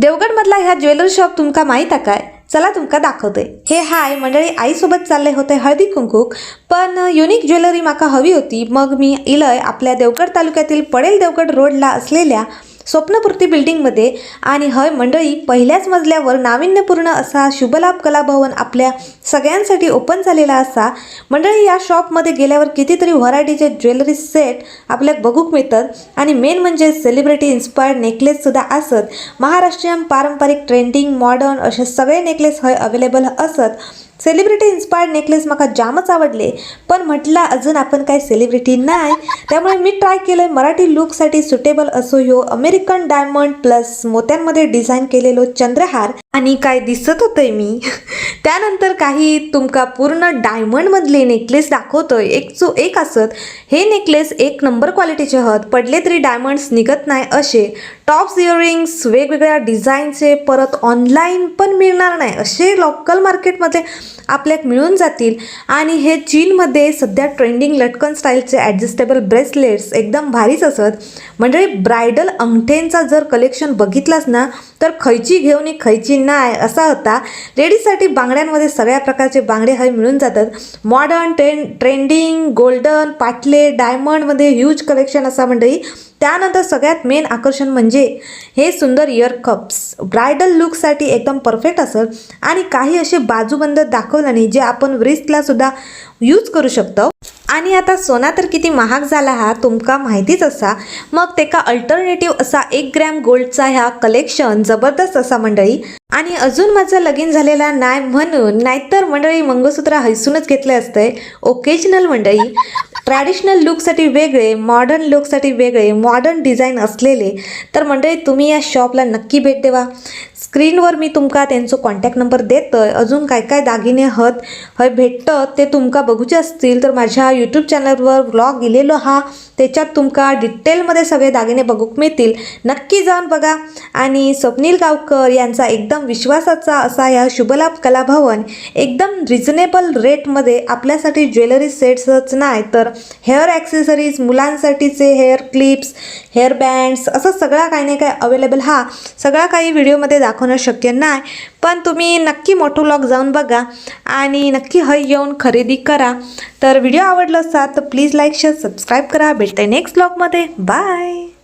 देवगडमधला ह्या jewellery shop तुमका माहीत आहे काय? चला तुमका दाखवते। हे हाय मंडळी, आईसोबत चालले होते हळदी कुंकूक, पण युनिक ज्वेलरी माका हवी होती। मग मी इलय आपल्या देवगड तालुक्यातील पडेल देवगड रोडला असलेल्या स्वप्नपूर्ती बिल्डिंगमध्ये। आणि हय मंडळी, पहिल्याच मजल्यावर नाविन्यपूर्ण असा शुभलाभ कलाभवन आपल्या सगळ्यांसाठी ओपन झालेला असा। मंडळी, या शॉपमध्ये गेल्यावर कितीतरी व्हरायटीचे ज्वेलरी सेट आपल्याला बघूक मिळतात आणि मेन म्हणजे सेलिब्रिटी इन्स्पायर्ड नेकलेस सुद्धा असत। महाराष्ट्रीयन पारंपरिक ट्रेंडिंग मॉडर्न असे सगळे नेकलेस हय अवेलेबल असत। सेलिब्रिटी इन्स्पायर्ड नेकलेस मला जामच आवडले, पण म्हटलं अजून आपण काय सेलिब्रिटी नाही, त्यामुळे मी ट्राय केलं मराठी लुकसाठी सुटेबल असो ह्यो अमेरिकन डायमंड प्लस मोत्यांमध्ये डिझाईन केलेलो चंद्रहार। आणि काय दिसत होतंय मी त्यानंतर काही तुमका पूर्ण डायमंड मधले नेकलेस दाखवतोय, एक असत। हे नेकलेस एक नंबर क्वालिटीचे हत, पडले तरी डायमंड्स निघत नाही असे। टॉप्स इयरिंग्स वेगवेगळ्या डिझाईनचे, परत ऑनलाईन पण मिळणार नाही असे लोकल मार्केटमध्ये आपल्याक मिळून जातील। आणि हे चीनमध्ये सध्या ट्रेंडिंग लटकन स्टाईलचे ॲडजस्टेबल ब्रेसलेट्स एकदम भारीच असत। म्हणजे ब्रायडल अंगठ्यांचा जर कलेक्शन बघितलास ना तर खयची घेऊन खयची नाही असा होता। लेडीजसाठी बांगड्यांमध्ये सगळ्या प्रकारचे बांगडे हय मिळून जातात। मॉडर्न ट्रेंडिंग गोल्डन पाटले डायमंडमध्ये ह्यूज कलेक्शन असा मंडळी। त्यानंतर सगळ्यात मेन आकर्षण म्हणजे हे सुंदर इयर कप्स ब्रायडल लुकसाठी एकदम परफेक्ट असत। आणि काही असे बाजूबंद दाखवल्याने जे आपण व्रिस्टला सुद्धा यूज करू शकतो। आणि आता सोना तर किती महाग झाला हा तुमका माहितीच असा, मग तेका अल्टरनेटिव्ह असा 1 ग्रॅम गोल्डचा ह्या कलेक्शन जबरदस्त असा मंडळी। आणि अजून माझं लगीन झालेला नाही म्हणून, नाहीतर मंडळी मंगळसूत्र हैसूनच घेतले असते। ओकेजनल मंडळी, ट्रॅडिशनल लुकसाठी वेगळे, मॉडर्न लुकसाठी वेगळे, मॉडर्न डिझाईन असलेले। तर मंडळी तुम्ही या शॉपला नक्की भेट देवा। स्क्रीनवर मी तुमका त्यांचा कॉन्टॅक्ट नंबर देतोय। अजून काय काय दागिने हय भेटतं ते तुमका बघूचे असतील तर माझ्या यूट्यूब चॅनलवर व्लॉग इलेलो हा, त्याच्यात तुमका डिटेलमध्ये सगळे दागिने बघूक मिळतील, नक्की जाऊन बघा। आणि स्वप्नील गावकर यांचा एकदम विश्वासाचा असा या शुभलाभ कलाभवन एकदम रिझनेबल रेटमध्ये आपल्यासाठी ज्वेलरी सेट्सच नाही तर हेअर ॲक्सेसरीज, मुलांसाठीचे हेअर क्लिप्स, हेअर बँड्स असं सगळा काही नाही काय अवेलेबल हा। सगळा काही व्हिडिओमध्ये दाखवणं शक्य नाही, पण तुम्ही नक्की मोठो व्लॉग जाऊन बघा आणि नक्की हय येऊन खरेदी करा। तर व्हिडिओ आवडला असा तर प्लीज लाईक शेअर सबस्क्राईब करा। भेटते नेक्स्ट व्लॉगमध्ये, बाय।